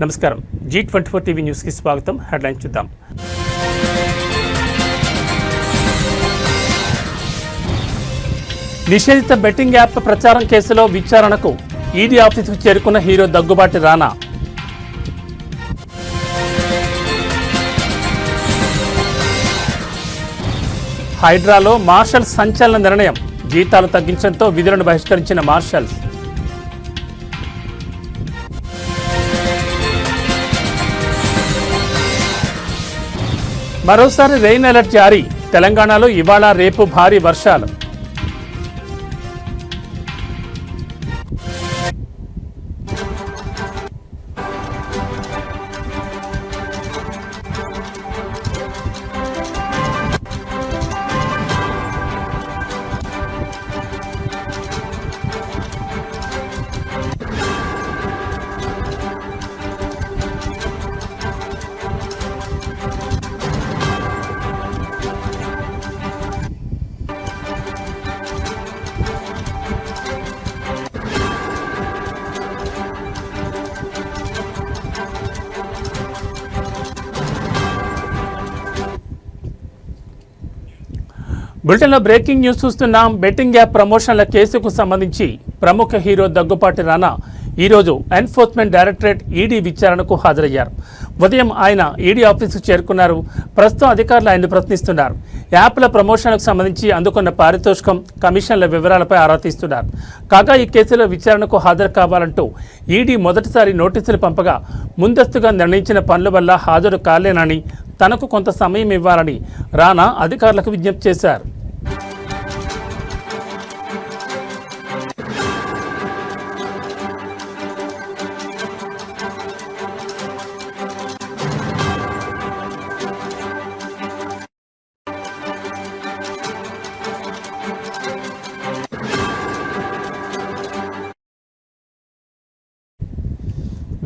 నమస్కారం. G24 TV news కి స్వాగతం. హెడ్లైన్స్ చూద్దాం. నిషేధిత బెట్టింగ్ యాప్ ప్రచారం కేసులో విచారణకు ఈడీ ఆఫీసుకు చేరుకున్న హీరో దగ్గుబాటి రానా. హైడ్రాలో మార్షల్స్ సంచలన నిర్ణయం. జీతాలు తగ్గించడంతో విధులను బహిష్కరించిన మార్షల్స్. మరోసారి రెయిన్ అలర్ట్ జారీ. తెలంగాణలో ఇవాళ రేపు భారీ వర్షాలు. బులెటిన్లో బ్రేకింగ్ న్యూస్ చూస్తున్నాం. బెట్టింగ్ యాప్ ప్రమోషన్ల కేసుకు సంబంధించి ప్రముఖ హీరో దగ్గుపాటి రానా ఈరోజు ఎన్ఫోర్స్మెంట్ డైరెక్టరేట్ ఈడీ విచారణకు హాజరయ్యారు. ఉదయం ఆయన ఈడీ ఆఫీసుకు చేరుకున్నారు. ప్రస్తుతం అధికారులు ఆయన్ని ప్రశ్నిస్తున్నారు. యాప్ల ప్రమోషన్లకు సంబంధించి అందుకున్న పారితోషికం, కమిషన్ల వివరాలపై ఆరా తీస్తున్నారు. కాగా ఈ కేసులో విచారణకు హాజరు కావాలంటూ ఈడీ మొదటిసారి నోటీసులు పంపగా ముందస్తుగా నిర్ణయించిన పనుల వల్ల హాజరు కాలేనని, తనకు కొంత సమయం ఇవ్వాలని రానా అధికారులకు విజ్ఞప్తి చేశారు.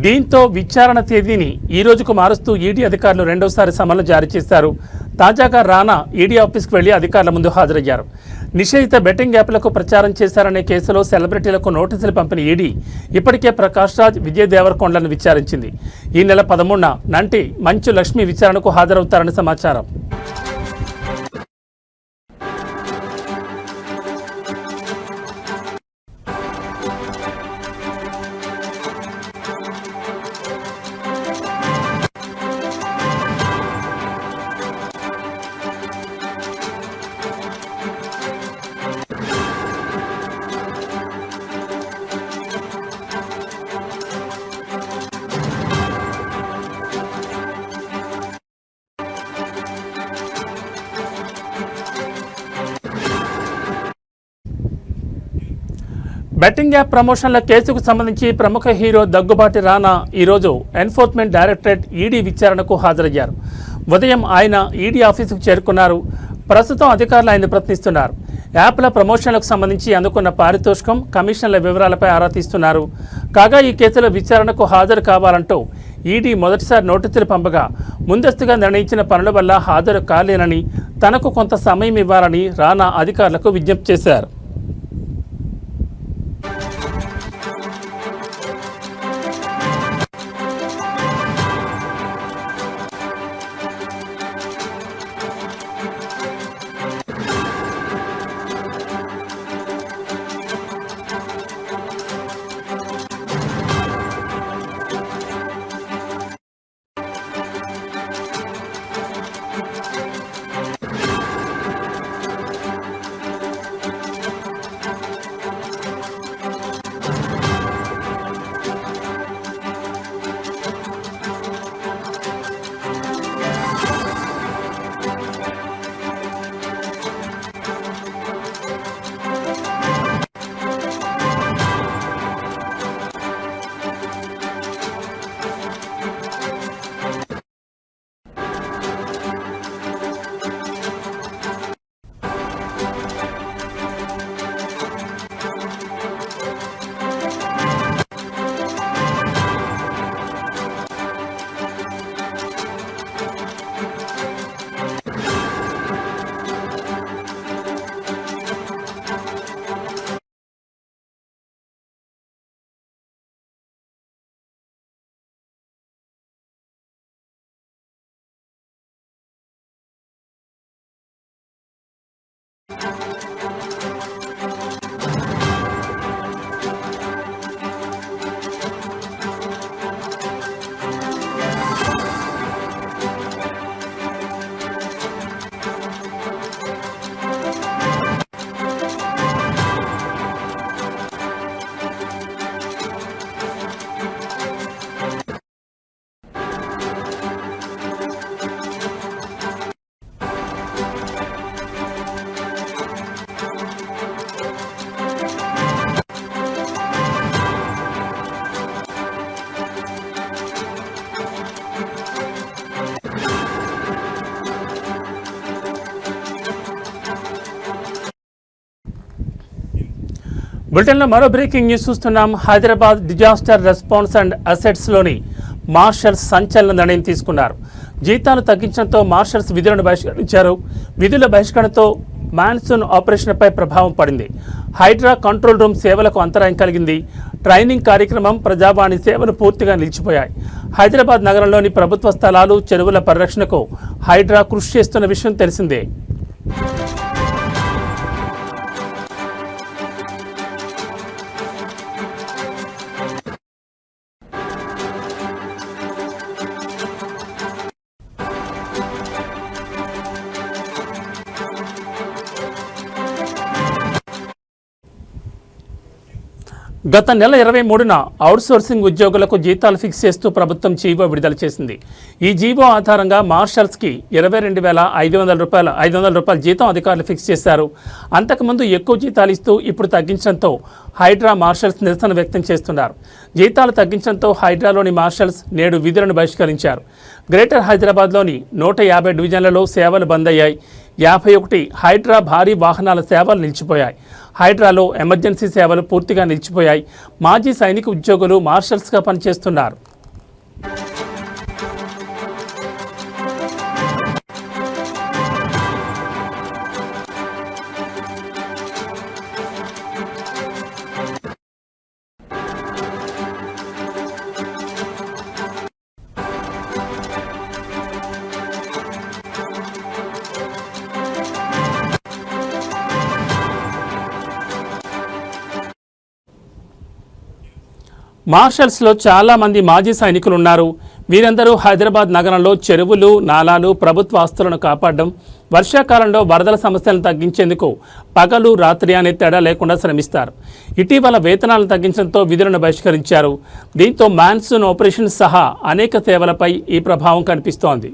దీంతో విచారణ తేదీని ఈ రోజుకు మారుస్తూ ఈడీ అధికారులు రెండోసారి సమన్లు జారీ చేశారు. తాజాగా రానా ఈడీ ఆఫీస్కు వెళ్లి అధికారుల ముందు హాజరయ్యారు. నిషేధిత బెట్టింగ్ యాప్లకు ప్రచారం చేశారనే కేసులో సెలబ్రిటీలకు నోటీసులు పంపిన ఈడీ ఇప్పటికే ప్రకాష్ రాజ్, విజయ్ దేవరకొండలను విచారించింది. ఈ నెల 13న నంటి మంచు లక్ష్మి విచారణకు హాజరవుతారని సమాచారం. బెట్టింగ్ యాప్ ప్రమోషన్ల కేసుకు సంబంధించి ప్రముఖ హీరో దగ్గుబాటి రానా ఈరోజు ఎన్ఫోర్స్మెంట్ డైరెక్టరేట్ ఈడీ విచారణకు హాజరయ్యారు. ఉదయం ఆయన ఈడీ ఆఫీసుకు చేరుకున్నారు. ప్రస్తుతం అధికారులు ఆయన్ని ప్రశ్నిస్తున్నారు. యాప్ల ప్రమోషన్లకు సంబంధించి అందుకున్న పారితోషికం, కమిషన్ల వివరాలపై ఆరా తీస్తున్నారు. కాగా ఈ కేసులో విచారణకు హాజరు కావాలంటూ ఈడీ మొదటిసారి నోటీసులు పంపగా ముందస్తుగా నిర్ణయించిన పనుల వల్ల హాజరు కాలేనని, తనకు కొంత సమయం ఇవ్వాలని రానా అధికారులకు విజ్ఞప్తి చేశారు. బులెటిన్లో మరో బ్రేకింగ్ న్యూస్ చూస్తున్నాం. హైదరాబాద్ డిజాస్టర్ రెస్పాన్స్ అండ్ అసెట్స్లోని మార్షల్స్ సంచలన నిర్ణయం తీసుకున్నారు. జీతాలు తగ్గించడంతో మార్షల్స్ విధులను బహిష్కరించారు. విధుల బహిష్కరణతో మాన్సూన్ ఆపరేషన్పై ప్రభావం పడింది. హైడ్రా కంట్రోల్ రూమ్ సేవలకు అంతరాయం కలిగింది. ట్రైనింగ్ కార్యక్రమం, ప్రజావాణి సేవలు పూర్తిగా నిలిచిపోయాయి. హైదరాబాద్ నగరంలోని ప్రభుత్వ స్థలాలు, చెరువుల పరిరక్షణకు హైడ్రా కృషి చేస్తున్న విషయం తెలిసిందే. గత నెల 23న అవుట్సోర్సింగ్ ఉద్యోగులకు జీతాలు ఫిక్స్ చేస్తూ ప్రభుత్వం జీవో విడుదల చేసింది. ఈ జీవో ఆధారంగా మార్షల్స్కి 22,500 రూపాయల జీతం అధికారులు ఫిక్స్ చేశారు. అంతకుముందు ఎక్కువ జీతాలు ఇస్తూ ఇప్పుడు తగ్గించడంతో హైడ్రా మార్షల్స్ నిరసన వ్యక్తం చేస్తున్నారు. జీతాలు తగ్గించడంతో హైడ్రాలోని మార్షల్స్ నేడు విధులను బహిష్కరించారు. గ్రేటర్ హైదరాబాద్లోని 150 డివిజన్లలో సేవలు బంద్ అయ్యాయి. 51 హైడ్రా భారీ వాహనాల సేవలు నిలిచిపోయాయి. హైడ్రాలో ఎమర్జెన్సీ సేవలు పూర్తిగా నిలిచిపోయాయి. మాజీ సైనిక ఉద్యోగులు మార్షల్స్గా పనిచేస్తున్నారు. మార్షల్స్లో చాలామంది మాజీ సైనికులు ఉన్నారు. వీరందరూ హైదరాబాద్ నగరంలో చెరువులు, నాలాలు, ప్రభుత్వ ఆస్తులను కాపాడడం, వర్షాకాలంలో వరదల సమస్యలను తగ్గించేందుకు పగలు రాత్రి అనే తేడా లేకుండా శ్రమిస్తారు. ఇటీవల వేతనాలను తగ్గించడంతో విధులను బహిష్కరించారు. దీంతో మాన్సూన్ ఆపరేషన్ సహా అనేక సేవలపై ఈ ప్రభావం కనిపిస్తోంది.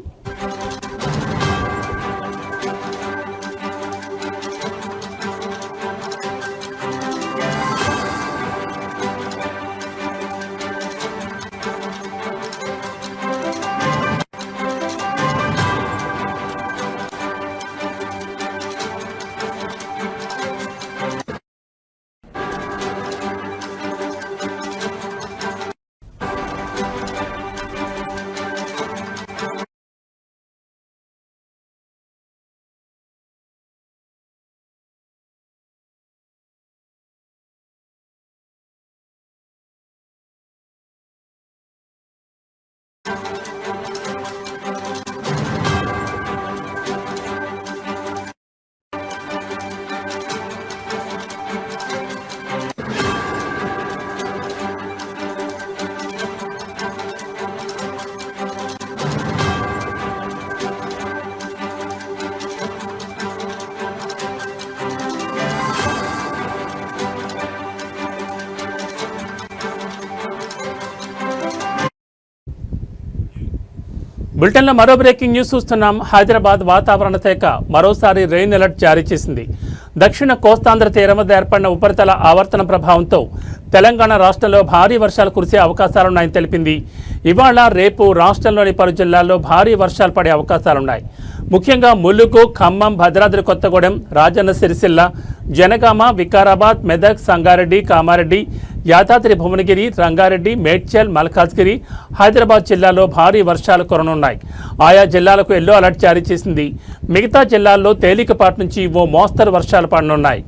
బులెటిన్లో మరో బ్రేకింగ్ న్యూస్ చూస్తున్నాం. హైదరాబాద్ వాతావరణ శాఖ మరోసారి రెయిన్ అలర్ట్ జారీ చేసింది. దక్షిణ కోస్తాంధ్ర తీరం వద్ద ఏర్పడిన ఉపరితల ఆవర్తన ప్రభావంతో తెలంగాణ రాష్ట్రంలో భారీ వర్షాలు కురిసే అవకాశాలున్నాయని తెలిపింది. ఇవాళ రేపు రాష్ట్రంలోని పలు జిల్లాల్లో భారీ వర్షాలు పడే అవకాశాలున్నాయి. ముఖ్యంగా ములుగు, ఖమ్మం, భద్రాద్రి కొత్తగూడెం, రాజన్న సిరిసిల్ల, జనగామ, వికారాబాద్, మెదక్, సంగారెడ్డి, కామారెడ్డి, యాదాద్రి భువనగిరి, రంగారెడ్డి, మేడ్చల్, మల్కాజ్గిరి, హైదరాబాద్ జిల్లాలో భారీ వర్షాలు కురనున్నాయి. ఆయా జిల్లాలకు ఎల్లో అలర్ట్ జారీ చేసింది. మిగతా జిల్లాల్లో తేలికపాటి నుంచి ఓ మోస్తరు వర్షాలు పడనున్నాయి.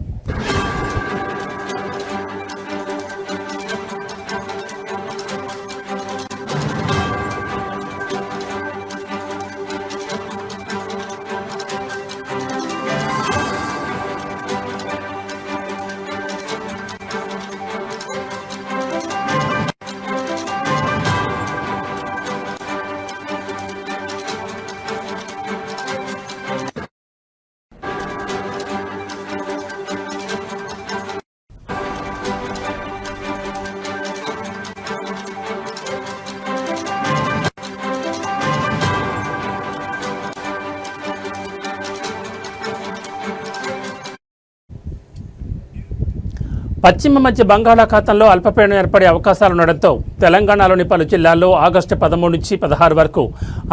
పశ్చిమ మధ్య బంగాళాఖాతంలో అల్పపీడనం ఏర్పడే అవకాశాలుండడంతో తెలంగాణలోని పలు జిల్లాల్లో ఆగస్టు 13 నుంచి 16 వరకు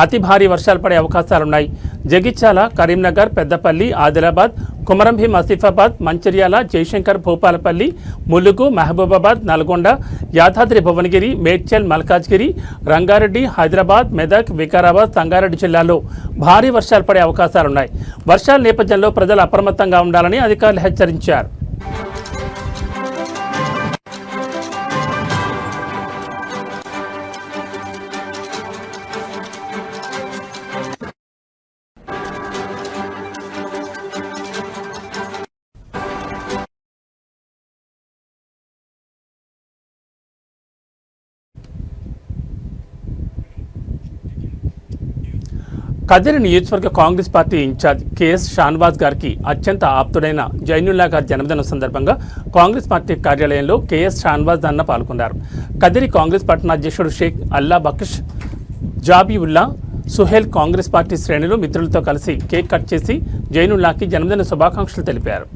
అతి భారీ వర్షాలు పడే అవకాశాలున్నాయి. జగిత్యాల, కరీంనగర్, పెద్దపల్లి, ఆదిలాబాద్, కుమరంభీం, ఆసిఫాబాద్, మంచిర్యాల, జయశంకర్, భూపాలపల్లి, ములుగు, మహబూబాబాద్, నల్గొండ, యాదాద్రి భువనగిరి, మేడ్చల్, మల్కాజ్గిరి, రంగారెడ్డి, హైదరాబాద్, మెదక్, వికారాబాద్, సంగారెడ్డి జిల్లాల్లో భారీ వర్షాలు పడే అవకాశాలున్నాయి. వర్షాల నేపథ్యంలో ప్రజలు అప్రమత్తంగా ఉండాలని అధికారులు హెచ్చరించారు. కదిరి నియోజకవర్గ Congress party incharge K S Shahnawaz గారికి అత్యంత ఆప్తుడైన జైనుల్లా గారి జన్మదినం సందర్భంగా కాంగ్రెస్ పార్టీ కార్యాలయంలో కేఎస్ షాన్వాజ్ అన్న పాల్గొన్నారు. కదిరి కాంగ్రెస్ పట్టణ అధ్యక్షుడు షేక్ అల్లా బక్ష్ జాబీవుల్లా సుహేల్ కాంగ్రెస్ పార్టీ శ్రేణులు మిత్రులతో కలిసి కేక్ కట్ చేసి జైనుల్లాకి జన్మదిన శుభాకాంక్షలు తెలిపారు.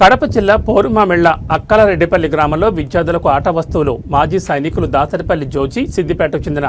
కడప జిల్లా పోరుమామిళ్ల అక్కలరెడ్డిపల్లి గ్రామంలో విద్యార్థులకు ఆట వస్తువులు మాజీ సైనికులు దాసరిపల్లి జోజి, సిద్దిపేటకు చెందిన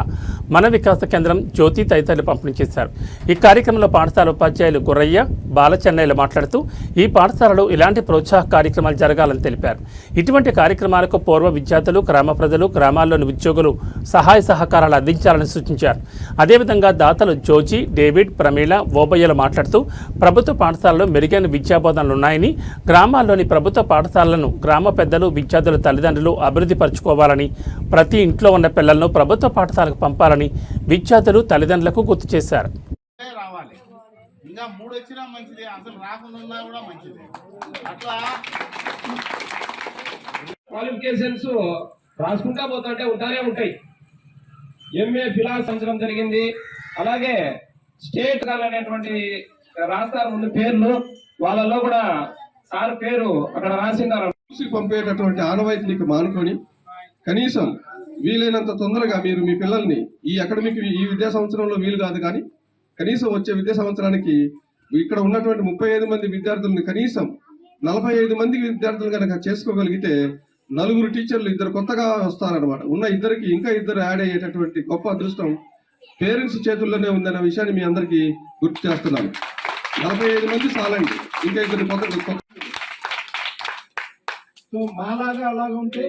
మన వికాస కేంద్రం జ్యోతి తదితరులు పంపిణీ చేశారు. ఈ కార్యక్రమంలో పాఠశాల ఉపాధ్యాయులు గుర్రయ్య, బాలచెన్నయ్యలు మాట్లాడుతూ ఈ పాఠశాలలో ఇలాంటి ప్రోత్సాహ కార్యక్రమాలు జరగాలని తెలిపారు. ఇటువంటి కార్యక్రమాలకు పూర్వ విద్యార్థులు, గ్రామ ప్రజలు, గ్రామాల్లోని ఉద్యోగులు సహాయ సహకారాలు అందించాలని సూచించారు. అదేవిధంగా దాతలు జోజి, డేవిడ్, ప్రమీళ, ఓబయ్యలు మాట్లాడుతూ ప్రభుత్వ పాఠశాలలో మెరుగైన విద్యాబోధనలు ఉన్నాయని, గ్రామాల్లోని ప్రభుత్వ పాఠశాలలను గ్రామ పెద్దలు, విద్యార్థుల తల్లిదండ్రులు అభివృద్ధి పరచుకోవాలని, ప్రతి ఇంట్లో ఉన్న పిల్లలను ప్రభుత్వ పాఠశాలకు పంపాలని విద్యార్థులు తల్లిదండ్రులకు గుర్తు చేశారు. క్వాలిఫికేషన్స్ రాసుకుంటా పోతుంటే ఉంటానే ఉంటాయి. ఎంఏ ఫిలాసఫీ సంవత్సరం జరిగింది. అలాగే స్టేట్ అనేటువంటి రాస్తారు ముందు పేర్లు, వాళ్ళలో కూడా సార్ పేరు అక్కడ రాసిండారు. పంపేటటువంటి ఆనవాయితీకి మానుకొని కనీసం వీలైనంత తొందరగా మీరు మీ పిల్లల్ని ఈ అకాడమిక్ ఈ విద్యా సంవత్సరంలో వీలు కాదు కానీ కనీసం వచ్చే విద్యా సంవత్సరానికి ఇక్కడ ఉన్నటువంటి 35 మంది విద్యార్థులను కనీసం 45 మంది విద్యార్థులు కనుక చేసుకోగలిగితే 4 టీచర్లు 2 కొత్తగా వస్తారనమాట. ఉన్న ఇద్దరికి ఇంకా 2 యాడ్ అయ్యేటటువంటి గొప్ప అదృష్టం పేరెంట్స్ చేతుల్లోనే ఉందన్న విషయాన్ని మీ అందరికీ గుర్తు చేస్తున్నాను. 45 మంది చాలండి, ఇంకా 2 కొత్త. సో మాలాగా అలాగా ఉంటే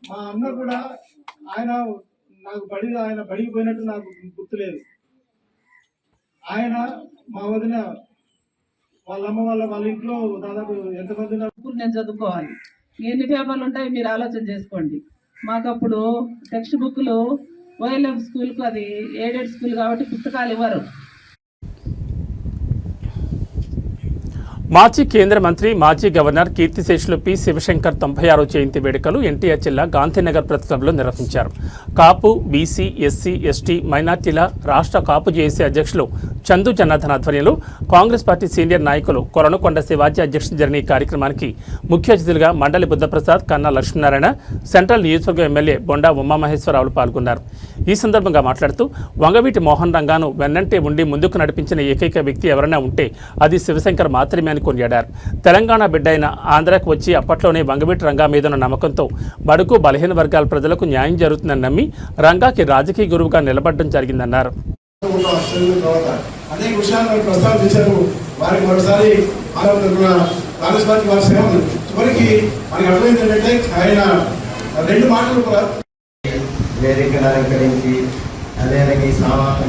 మా అన్న కూడా ఆయన బడికి పోయినట్టు నాకు గుర్తులేదు. ఆయన మా వదిన వాళ్ళమ్మ వాళ్ళ ఇంట్లో దాదాపు ఎంతమంది నేను చదువుకోవాలి, ఎన్ని పేపర్లు ఉంటాయి మీరు ఆలోచన చేసుకోండి. మాకు అప్పుడు టెక్స్ట్ బుక్లు OLM స్కూల్కు, అది ఎయిడెడ్ స్కూల్ కాబట్టి పుస్తకాలు ఇవ్వరు. మాజీ కేంద్ర మంత్రి, మాజీ గవర్నర్ కీర్తిశేషులు పి శివశంకర్ 96వ జయంతి వేడుకలు ఎన్టీఆర్ జిల్లా గాంధీనగర్ ప్రెస్ క్లబ్లో నిర్వహించారు. కాపు, బీసీ, ఎస్సీ, ఎస్టీ, మైనార్టీల రాష్ట్ర కాపు జేఏసీ అధ్యక్షులు చందు జనార్దన్ ఆధ్వర్యంలో కాంగ్రెస్ పార్టీ సీనియర్ నాయకులు కొరణకొండ శివాజీ అధ్యక్షతన జరిగిన ఈ కార్యక్రమానికి ముఖ్య అతిథులుగా మండలి బుద్ధప్రసాద్, కన్నా లక్ష్మీనారాయణ, సెంట్రల్ నియోజకవర్గ ఎమ్మెల్యే బొండా ఉమామహేశ్వరరావులు పాల్గొన్నారు. ఈ సందర్భంగా మాట్లాడుతూ వంగవీటి మోహన్ రంగాను వెన్నంటే ఉండి ముందుకు నడిపించిన ఏకైక వ్యక్తి ఎవరైనా ఉంటే అది శివశంకర్ మాత్రమే అని చేయాలని కొనియాడారు. తెలంగాణ బిడ్డ అయిన ఆంధ్రాకు వచ్చి అప్పట్లోనే వంగవీటి రంగా మీదున్న నమ్మకంతో బడుగు బలహీన వర్గాల ప్రజలకు న్యాయం జరుగుతుందని నమ్మి రంగాకి రాజకీయ గురువుగా నిలబడడం జరిగిందన్నారు. అనేక విషయాలను ప్రస్తావించారు. వారికి మరోసారి కాంగ్రెస్ పార్టీ వారి సేవలు చివరికి మనకి అర్థమైంది ఏంటంటే ఆయన 2 మాటలు కూడా వేదికను అలంకరించి అదేవిధంగా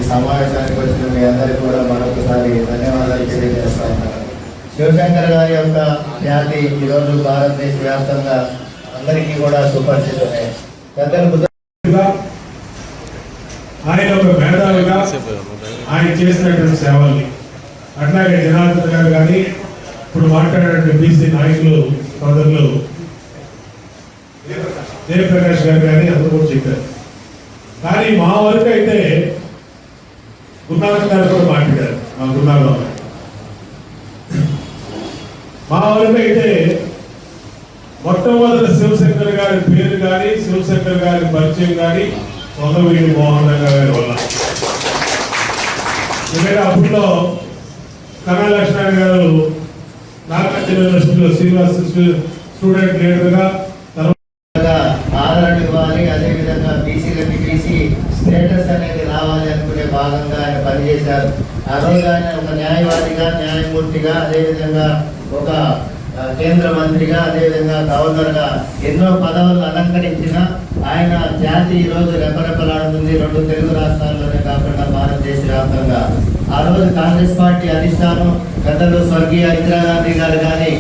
ఈ సమావేశానికి వచ్చిన మీ అందరికీ కూడా మరొకసారి ధన్యవాదాలు తెలియజేస్తా ఉన్నాను. శివశంకర్ గారి యొక్క ఖ్యాతి ఈరోజు భారతదేశ వ్యాప్తంగా అందరికీ కూడా సుపరిచితమే. ఆయన ఒక మేధావిగా ఆయన చేసినటువంటి సేవల్ని అట్లాగే జనార్దన్ గారు కానీ ఇప్పుడు మాట్లాడినటువంటి బీసీ నాయకులు సోదరులు జయప్రకాష్ గారు కానీ అందరూ కూడా చెప్పారు. కానీ మా వరకు అయితే గురునాథ్ గారు కూడా మాట్లాడారు. మా గురునాథ్ మా వరకు అయితే మొట్టమొదటి శివశంకర్ గారి పేరు కానీ శివశంకర్ గారి పరిచయం కానీ వంగవీటి మోహన్ రంగా గారి వల్ల. ఎందుకంటే అప్పట్లో కన్నా లక్ష్మణ్ గారు నాగార్జున యూనివర్సిటీలో శ్రీనివాస్ స్టూడెంట్ లీడర్గా ఆదరణ ఇవ్వాలి, అదేవిధంగా బీసీలకి బీసీ స్టేటస్ అనేది రావాలి అనుకునే భాగంగా ఆయన పనిచేశారు. ఆ రోజు ఆయన ఒక న్యాయవాదిగా, న్యాయమూర్తిగా, అదేవిధంగా ఒక కేంద్ర మంత్రిగా, అదేవిధంగా గవర్నర్గా ఎన్నో పదవులు అలంకరించిన ఆయన జాతి ఈరోజు రెపరెపలాడుతుంది. 2 తెలుగు రాష్ట్రాల్లోనే కాకుండా భారతదేశ వ్యాప్తంగా. ఆ రోజు కాంగ్రెస్ పార్టీ అధిష్టానం పెద్దలు స్వర్గీయ ఇందిరాగాంధీ గారు కానీ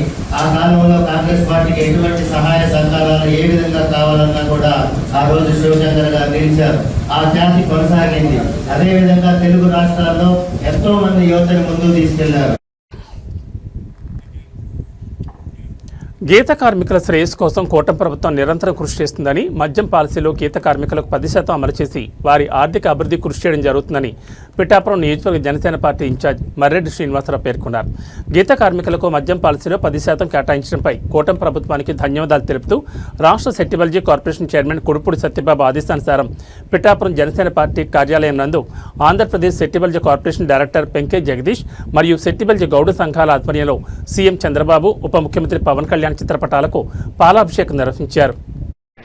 ఆ కాలంలో కాంగ్రెస్ పార్టీకి ఎటువంటి సహాయ సహకారాలు ఏ విధంగా కావాలన్నా కూడా ఆ రోజు శివశంకర్ గారు నిలిచారు. ఆ జాతి కొనసాగింది. అదేవిధంగా తెలుగు రాష్ట్రాల్లో ఎంతో మంది యువతను ముందుకు తీసుకెళ్లారు. గీత కార్మికుల శ్రేయస్సు కోసం కూటమి ప్రభుత్వం నిరంతరం కృషి చేస్తుందని, మద్యం పాలసీలో గీత కార్మికులకు 10% అమలు చేసి వారి ఆర్థిక అభివృద్ధి కృషి చేయడం జరుగుతుందని పిఠాపురం నియోజకవర్గ జనసేన పార్టీ ఇన్ఛార్జ్ మర్రెడ్డి శ్రీనివాసరావు పేర్కొన్నారు. గీత కార్మికులకు మద్యం పాలసీలో 10% కేటాయించడంపై కూటమి ప్రభుత్వానికి ధన్యవాదాలు తెలుపుతూ రాష్ట్ర సెట్టిబల్జీ కార్పొరేషన్ చైర్మన్ కుడుపూడి సత్యబాబు ఆదేశానుసారం పిఠాపురం జనసేన పార్టీ కార్యాలయం నందు ఆంధ్రప్రదేశ్ సెట్టిబల్జీ కార్పొరేషన్ డైరెక్టర్ పెంకే జగదీష్ మరియు సెట్టిబల్జీ గౌడ సంఘాల ఆధ్వర్యంలో సీఎం చంద్రబాబు, ఉప ముఖ్యమంత్రి పవన్ కళ్యాణ్ చిత్రపటాలకు పాలాభిషేకం నిర్వహించారు.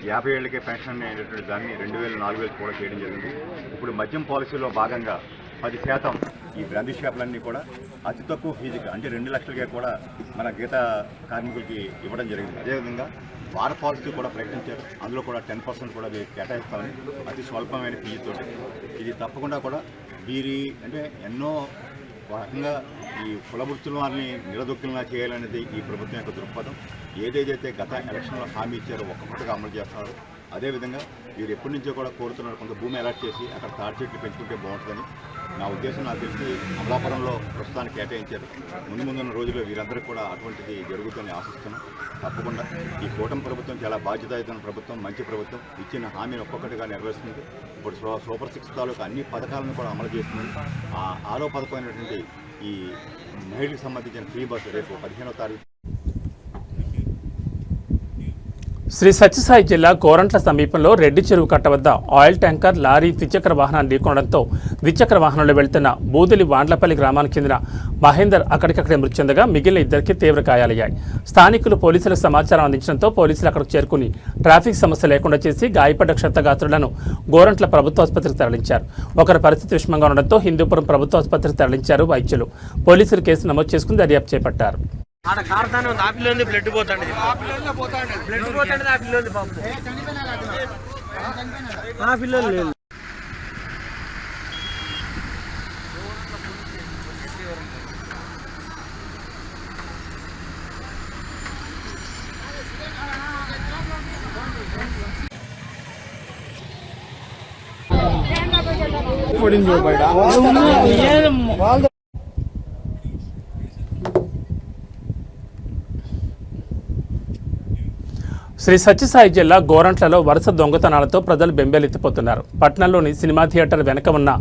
50 ఏళ్లకే పెన్షన్ అనేటువంటి దాన్ని 2000-4000 కూడా చేయడం జరిగింది. ఇప్పుడు మద్యం పాలసీలో భాగంగా 10% ఈ బ్రాందీ షాపులన్నీ కూడా అతి తక్కువ ఫీజుగా అంటే 2 లక్షలకే కూడా మన గీత కార్మికులకి ఇవ్వడం జరిగింది. అదేవిధంగా వార పాలసీ కూడా ప్రకటించారు. అందులో కూడా 10% కూడా కేటాయిస్తామని అతి స్వల్పమైన ఫీజుతో. ఇది తప్పకుండా కూడా వీరి అంటే ఎన్నో రకంగా ఈ కుల వృత్తుల వారిని నిలదొక్కులా చేయాలనేది ఈ ప్రభుత్వం యొక్క దృక్పథం. ఏదైతే గత ఎలక్షన్లో హామీ ఇచ్చారో ఒక్కొక్కటిగా అమలు చేస్తున్నారు. అదేవిధంగా వీరు ఎప్పటి నుంచో కూడా కోరుతున్నారు కొంత భూమి అలాట్ చేసి అక్కడ తాటి చెట్లు పెంచుకుంటే బాగుంటుందని నా ఉద్దేశం. నాకు తెలిసి అమలాపురంలో ప్రస్తుతానికి కేటాయించారు. ముందున్న రోజుల్లో వీరందరికీ కూడా అటువంటిది జరుగుతుందని ఆశిస్తున్నాం. తప్పకుండా ఈ కూటమి ప్రభుత్వం చాలా బాధ్యతాయుతమైన ప్రభుత్వం, మంచి ప్రభుత్వం. ఇచ్చిన హామీని ఒక్కొక్కటిగా నెరవేరుస్తుంది. ఇప్పుడు సూపర్ 6 తాలూకు అన్ని పథకాలను కూడా అమలు చేస్తుంది. ఆరో పథకమైనటువంటి ఈ మహిళలకు సంబంధించిన ఫ్రీ బస్సు రేపు 15వ తారీఖు. శ్రీ సత్యసాయి జిల్లా గోరంట్ల సమీపంలో రెడ్డి చెరువు కట్ట వద్ద ఆయిల్ ట్యాంకర్ లారీ ద్విచక్ర వాహనాన్ని ఢీకొనడంతో ద్విచక్ర వాహనంలో వెళ్తున్న బూదిలి వాండ్లపల్లి గ్రామానికి చెందిన మహేందర్ అక్కడికక్కడే మృతి చెందగా మిగిలిన 2 తీవ్ర గాయాలయ్యాయి. స్థానికులు పోలీసులకు సమాచారం అందించడంతో పోలీసులు అక్కడికి చేరుకుని ట్రాఫిక్ సమస్య లేకుండా చేసి గాయపడ్డ క్షతగాత్రులను గోరంట్ల ప్రభుత్వ ఆసుపత్రికి తరలించారు. ఒకరి పరిస్థితి విషమంగా ఉండడంతో హిందూపురం ప్రభుత్వ ఆసుపత్రికి తరలించారు వైద్యులు. పోలీసులు కేసు నమోదు చేసుకుని దర్యాప్తు చేపట్టారు. ఆడ కార్తానే ఉంది. ఆ పిల్లంది బ్లడ్ పోతాండి. బ్లడ్ పోతాండి. ఆ పిల్లంది పాపం. ఆ పిల్లలు లేదు. శ్రీ సత్యసాయి జిల్లా గోరంట్లలో వరుస దొంగతనాలతో ప్రజలు బెంబేలెత్తిపోతున్నారు. పట్టణంలోని సినిమా థియేటర్ వెనక ఉన్న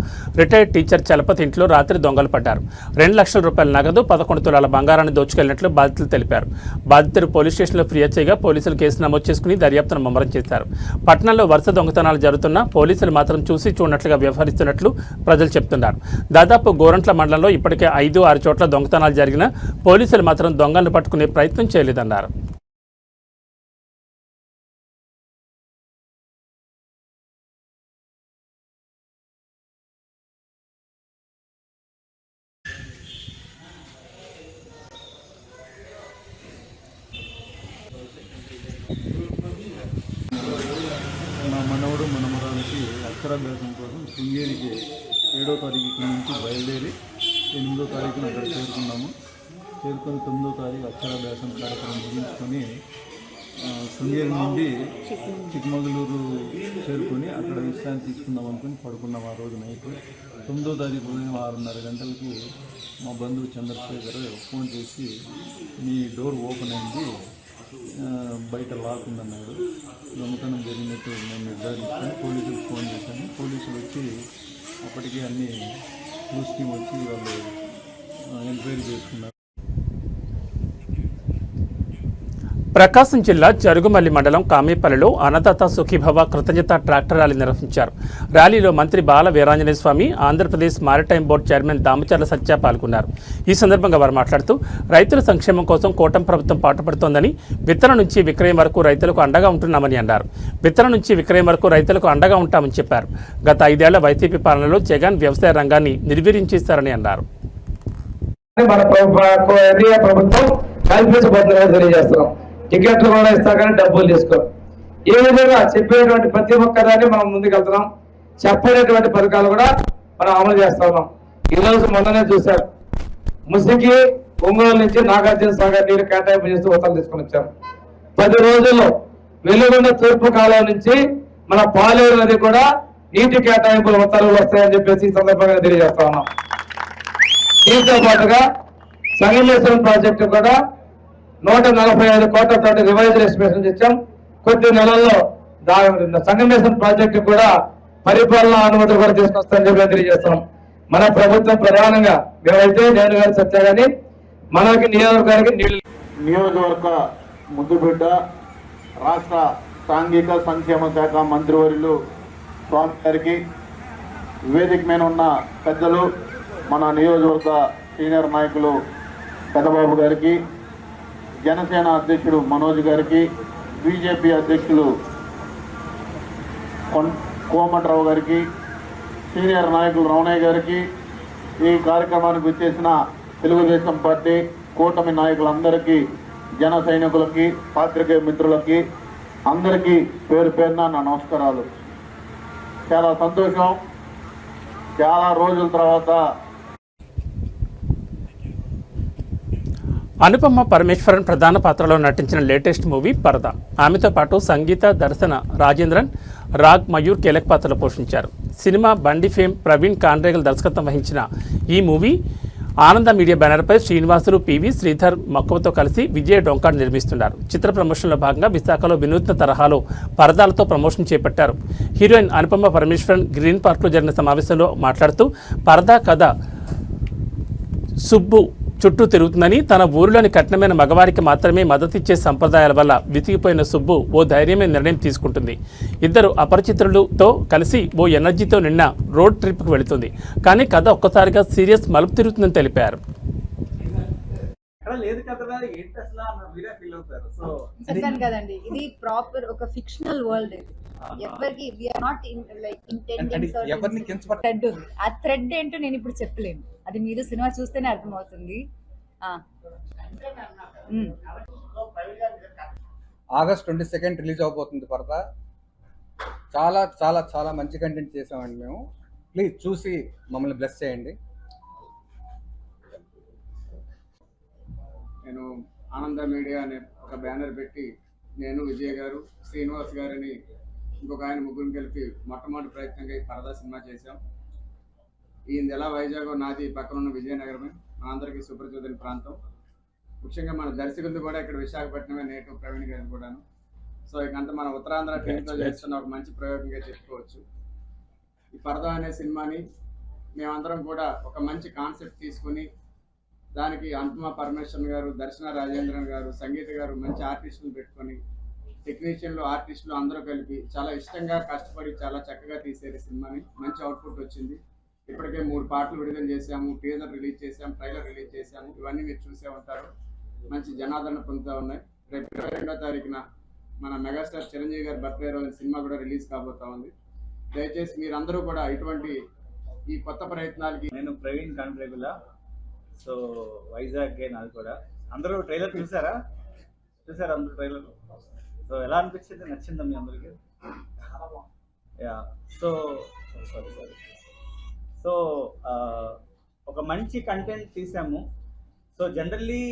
రిటైర్డ్ టీచర్ చలపతి ఇంట్లో రాత్రి దొంగలు పడ్డారు. 2 లక్షల రూపాయల నగదు, 11 తులాల బంగారాన్ని దోచుకెళ్లినట్లు బాధితులు తెలిపారు. బాధితులు పోలీస్ స్టేషన్లో ఫిర్యాదు చేయగా పోలీసులు కేసు నమోదు చేసుకుని దర్యాప్తును ముమ్మరం చేశారు. పట్టణంలో వరుస దొంగతనాలు జరుగుతున్నా పోలీసులు మాత్రం చూసి చూడనట్లుగా వ్యవహరిస్తున్నట్లు ప్రజలు చెబుతున్నారు. దాదాపు గోరంట్ల మండలంలో ఇప్పటికే 5-6 చోట్ల దొంగతనాలు జరిగినా పోలీసులు మాత్రం దొంగలను పట్టుకునే ప్రయత్నం చేయలేదన్నారు. మా మనవడు మనమరానికి అక్షరాభ్యాసం కోసం శృంగేరికి 7వ తారీఖు ఇక్కడి నుంచి బయలుదేరి 8వ తారీఖున అక్కడ చేరుకున్నాము. చేరుకొని 9వ తారీఖు అక్షరాభ్యాసం కార్యక్రమం ముగించుకొని శృంగేరి నుండి చిక్కమగళూరు చేరుకొని అక్కడ విశ్రాంతి తీసుకుందాం అనుకుని పడుకున్నాం. ఆ రోజు నైట్ 9వ తారీఖు ఉదయం 6:30 గంటలకి మా బంధువు చంద్రశేఖర్ ఫోన్ చేసి మీ డోర్ ఓపెన్ అయింది, బయట లాక్ ఉందన్నాడు. దొంగతనం జరిగినట్టు నేను నిర్ధారించుకొని పోలీసులకు ఫోన్ చేశాను. పోలీసులు వచ్చి అప్పటికే అన్ని న్యూస్ టీమ్ వచ్చి వాళ్ళు ఎంక్వైరీ చేసుకున్నారు. ప్రకాశం జిల్లా జరుగుమల్లి మండలం కామేపల్లిలో అన్నదాత సుఖీభవ కృతజ్ఞత ట్రాక్టర్ ర్యాలీ నిర్వహించారు. ర్యాలీలో మంత్రి Bala Veeranjaneya Swamy, Andhra Pradesh maritime board chairman Damacharla Satya పాల్గొన్నారు. ఈ సందర్భంగా వారు మాట్లాడుతూ రైతుల సంక్షేమం కోసం కూటమి ప్రభుత్వం పాటుపడుతోందని, విత్తనం నుంచి విక్రయం వరకు రైతులకు అండగా ఉంటున్నామని అన్నారు. విత్తనం నుంచి విక్రయం వరకు రైతులకు అండగా ఉంటామని చెప్పారు. గత 5 ఏళ్ల వైసీపీ పాలనలో జగన్ వ్యవసాయ రంగాన్ని నిర్వీర్యం చేశారని అన్నారు. ప్రభుత్వం కల్పించబోతుందని తెలియజేస్తున్నాం. టికెట్లు కూడా ఇస్తా కానీ డబ్బులు తీసుకో. ఏ విధంగా చెప్పినటువంటి ప్రతి ఒక్కదాన్ని మనం ముందుకెళ్తున్నాం. చెప్పినటువంటి పథకాలు కూడా మనం అమలు చేస్తా ఉన్నాం. ఈరోజు మొన్ననే చూశారు, ముసికి ఒంగోలు నుంచి నాగార్జున సాగర్ నీరు కేటాయింపు చేస్తూ ఉత్తర్వులు తీసుకొని వచ్చారు. 10 రోజుల్లో వెలుగున్న తూర్పు కాలం నుంచి మన పాలేరు నది కూడా నీటి కేటాయింపుల ఉత్తర్వులు వస్తాయని చెప్పేసి ఈ సందర్భంగా తెలియజేస్తా ఉన్నాం. దీంతో పాటుగా సంగమేశ్వరం ప్రాజెక్టు కూడా 145 కోట్లతో రివైజ్ ఎస్టిమేషన్ చేశాం. కొద్ది నెలల్లో సంగమేశ్వరం ప్రాజెక్టు కూడా పరిపాలనా అనుమతులు కూడా తీసుకొస్తామని చెప్పి తెలియజేస్తున్నాం. మన ప్రభుత్వం ప్రధానంగా మేమైతే నేను గారు సత్య కానీ మనకి నియోజకవర్గ ముద్దుబిడ్డ రాష్ట్ర సాంఘిక సంక్షేమ శాఖ మంత్రివర్యులు స్వామి గారికి, వేదిక మీద ఉన్న పెద్దలు, మన నియోజకవర్గ సీనియర్ నాయకులు పెద్దబాబు గారికి, జనసేన అధ్యక్షుడు మనోజ్ గారికి, బీజేపీ అధ్యక్షులు కోమటిరావు గారికి, సీనియర్ నాయకులు రమణయ్య గారికి, ఈ కార్యక్రమానికి వచ్చేసిన తెలుగుదేశం పార్టీ కూటమి నాయకులందరికీ, జన సైనికులకి, పాత్రికేయ మిత్రులకి అందరికీ పేరు పేరున నా నమస్కారాలు. చాలా సంతోషం, చాలా రోజుల తర్వాత అనుపమ పరమేశ్వరన్ ప్రధాన పాత్రలో నటించిన లేటెస్ట్ మూవీ పరద. ఆమెతో పాటు సంగీత, దర్శన, రాజేంద్రన్, రాగ్, మయూర్ కీలక పాత్రలు పోషించారు. సినిమా బండి ఫేమ్ ప్రవీణ్ కాండ్రేగల్ దర్శకత్వం వహించిన ఈ మూవీ ఆనంద మీడియా బ్యానర్పై శ్రీనివాసులు, పివి శ్రీధర్ మక్కువతో కలిసి విజయ్ డొంకాడ్ నిర్మిస్తున్నారు. చిత్ర ప్రమోషన్లో భాగంగా విశాఖలో వినూత్న తరహాలో పరదాలతో ప్రమోషన్ చేపట్టారు. హీరోయిన్ అనుపమ పరమేశ్వరన్ గ్రీన్ పార్క్లో జరిగిన సమావేశంలో మాట్లాడుతూ పరదా కథ సుబ్బు చుట్టూ తిరుగుతుందని, తన ఊరిలోని కఠినమైన మగవారికి మాత్రమే మద్దతిచ్చే సంప్రదాయాల వల్ల విసిగిపోయిన సుబ్బు ఓ ధైర్యమైన నిర్ణయం తీసుకుంటుంది. ఇద్దరు అపరిచితులతో కలిసి ఓ ఎనర్జీతో నిన్న రోడ్ ట్రిప్కి వెళుతుంది. కానీ కథ ఒక్కసారిగా సీరియస్ మలుపు తిరుగుతుందని తెలిపారు. చెప్పాను కదండి, ఇది ప్రాపర్ ఒక ఫిక్షనల్ వరల్డ్. ఎవరికి we're not like intending thread ఉంది. ఆ థ్రెడ్ ఏంటో నేను ఇప్పుడు చెప్పలేను, అది మీరు సినిమా చూస్తేనే అర్థమవుతుంది. ఆగస్ట్ 22 రిలీజ్ అవబోతుంది పరద. చాలా చాలా చాలా మంచి కంటెంట్ చేసామండి మేము. ప్లీజ్ చూసి మమ్మల్ని బ్లెస్ చేయండి. నేను ఆనంద మీడియా అనే ఒక బ్యానర్ పెట్టి నేను, విజయ్ గారు, శ్రీనివాస్ గారిని ఇంకొక ఆయన ముగ్గురిని కలిపి మొట్టమొదటి ప్రయత్నంగా ఈ పరదా సినిమా చేశాం. ఈ ఎలా వైజాగ్ నాది పక్కన ఉన్న విజయనగరమే, మా అందరికీ సుపరిచితుల ప్రాంతం. ముఖ్యంగా మన దర్శకులది కూడా ఇక్కడ విశాఖపట్నమే, నేటివ్ ప్రవీణ్ గారిని కూడాను. సో ఇకంతా మన ఉత్తరాంధ్ర టీంతో చేస్తున్న ఒక మంచి ప్రయోగంగా చెప్పుకోవచ్చు. ఈ పరదా అనే సినిమాని మేమందరం కూడా ఒక మంచి కాన్సెప్ట్ తీసుకుని దానికి అనుపమ పరమేశ్వరన్ గారు, దర్శన రాజేంద్రన్ గారు, సంగీత గారు మంచి ఆర్టిస్టులు పెట్టుకొని టెక్నీషియన్లు, ఆర్టిస్టులు అందరూ కలిపి చాలా ఇష్టంగా కష్టపడి చాలా చక్కగా తీసేది సినిమాని. మంచి అవుట్పుట్ వచ్చింది. ఇప్పటికే 3 పాటలు విడుదల చేశాము, టీజర్ రిలీజ్ చేశాము, ట్రైలర్ రిలీజ్ చేశాము. ఇవన్నీ మీరు చూసే ఉంటారు. మంచి జనాదరణ పొందుతూ ఉన్నాయి. రేపు 22వ తారీఖున మన మెగాస్టార్ చిరంజీవి గారి బర్త్డే రోజు సినిమా కూడా రిలీజ్ కాబోతా ఉంది. దయచేసి మీరందరూ కూడా ఇటువంటి ఈ కొత్త ప్రయత్నాలకి. నేను ప్రవీణ్ కాంట్రేగుల. సో వైజాగ్ నాది కూడా. అందరూ ట్రైలర్ చూసారా అందరూ ట్రైలర్? సో ఎలా అనిపించింది? నచ్చిందా మీ అందరికీ? యా. సో సో ఒక మంచి కంటెంట్ తీసాము. సో జనరల్లీ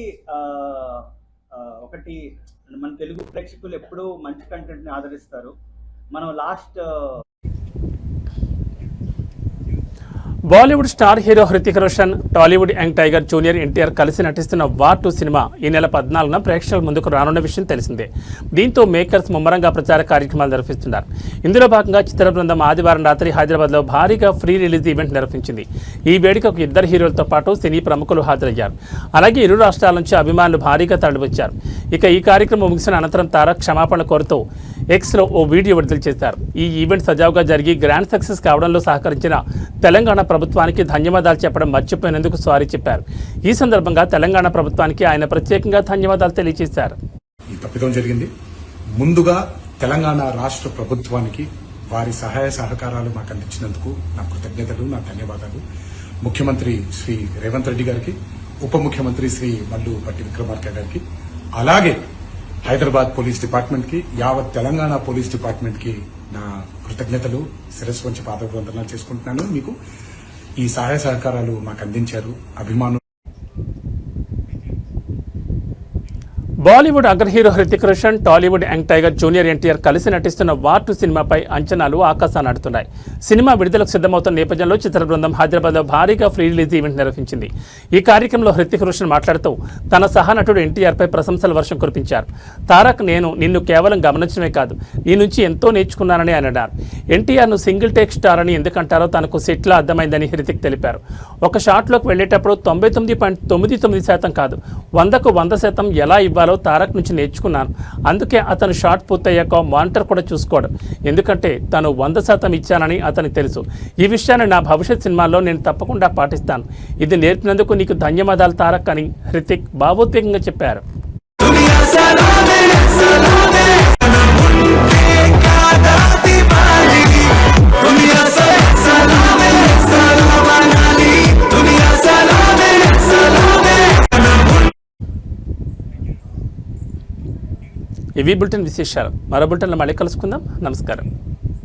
ఒకటి మన తెలుగు ప్రేక్షకులు ఎప్పుడూ మంచి కంటెంట్ని ఆదరిస్తారు. మనం Bollywood star hero Hrithik Roshan, Tollywood young tiger junior NTR కలిసి నటిస్తున్న వార్ 2 సినిమా ఈ నెల 14న ప్రేక్షకుల ముందుకు రానున్న విషయం తెలిసిందే. దీంతో మేకర్స్ ముమ్మరంగా ప్రచార కార్యక్రమాలు నిర్వహిస్తున్నారు. ఇందులో భాగంగా చిత్ర బృందం ఆదివారం రాత్రి హైదరాబాద్లో భారీగా ఫ్రీ రిలీజ్ ఈవెంట్ నిర్వహించింది. ఈ వేడుకకు 2 హీరోలతో పాటు సినీ ప్రముఖులు హాజరయ్యారు. అలాగే ఇరు రాష్ట్రాల నుంచి అభిమానులు భారీగా తరలివచ్చారు. ఇక ఈ కార్యక్రమం ముగిసిన అనంతరం తారక్ క్షమాపణ కోరుతూ ఎక్స్లో ఓ వీడియో విడుదల చేశారు. ఈ ఈవెంట్ సజావుగా జరిగి గ్రాండ్ సక్సెస్ కావడంలో సహకరించిన తెలంగాణ ప్రభుత్వానికి ధన్యవాదాలు చెప్పడం మర్చిపోయినందుకు సారీ చెప్పారు. ఈ సందర్భంగా తెలంగాణ ప్రభుత్వానికి ఆయన ప్రత్యేకంగా ధన్యవాదాలు తెలియజేశారు. ఈ తప్పిదం జరిగింది. ముందుగా తెలంగాణ రాష్ట్ర ప్రభుత్వానికి వారి సహాయ సహకారాలు మాకు అందించినందుకు నా కృతజ్ఞతలు, నా ధన్యవాదాలు. ముఖ్యమంత్రి శ్రీ రేవంత్ రెడ్డి గారికి, ఉప ముఖ్యమంత్రి శ్రీ మల్లు పట్టి విక్రమార్క గారికి, అలాగే హైదరాబాద్ పోలీస్ డిపార్ట్మెంట్ కి, యావత్ తెలంగాణ పోలీస్ డిపార్ట్మెంట్ కి నా కృతజ్ఞతలు, శిరస్సు వంచి పాదవందనాలు చేసుకుంటున్నాను. మీకు ఈ సహాయ సహకారాలు మాకు అందించారు అభిమానులు. బాలీవుడ్ అగ్ర hero Hrithik Roshan, Tollywood young tiger junior NTR కలిసి నటిస్తున్న వార్ 2 సినిమాపై అంచనాలు ఆకాశాన్ని అంటున్నాయి. సినిమా విడుదలకు సిద్ధమవుతున్న నేపథ్యంలో చిత్ర బృందం హైదరాబాద్లో భారీగా ఫ్రీ రిలీజ్ ఈవెంట్ నిర్వహించింది. ఈ కార్యక్రమంలో హృతిక్ రోషన్ మాట్లాడుతూ తన సహనటుడు ఎన్టీఆర్పై ప్రశంసల వర్షం కురిపించారు. తారక్, నేను నిన్ను కేవలం గమనించడమే కాదు, నీ నుంచి ఎంతో నేర్చుకున్నానని ఆయన అన్నారు. ఎన్టీఆర్ను సింగిల్ టేక్ స్టార్ అని ఎందుకంటారో తనకు సెట్లా అర్థమైందని హృతిక్ తెలిపారు. ఒక షాట్లోకి వెళ్లేటప్పుడు 99.99% కాదు, 100కు 100% ఎలా ఇవ్వాలో తారక్ నుంచి నేర్చుకున్నాను. అందుకే అతను షాట్ పూర్తయ్యాక మానిటర్ కూడా చూసుకోవడం, ఎందుకంటే తను 100% ఇచ్చానని అతనికి తెలుసు. ఈ విషయాన్ని నా భవిష్యత్ సినిమాల్లో నేను తప్పకుండా పాటిస్తాను. ఇది నేర్పినందుకు నీకు ధన్యవాదాలు తారక్ అని హృతిక్ భావోద్వేగంగా చెప్పారు. ఇవి బులెటిన్ విశేషాలు. మరో బులెటిన్లో మళ్ళీ కలుసుకుందాం. నమస్కారం.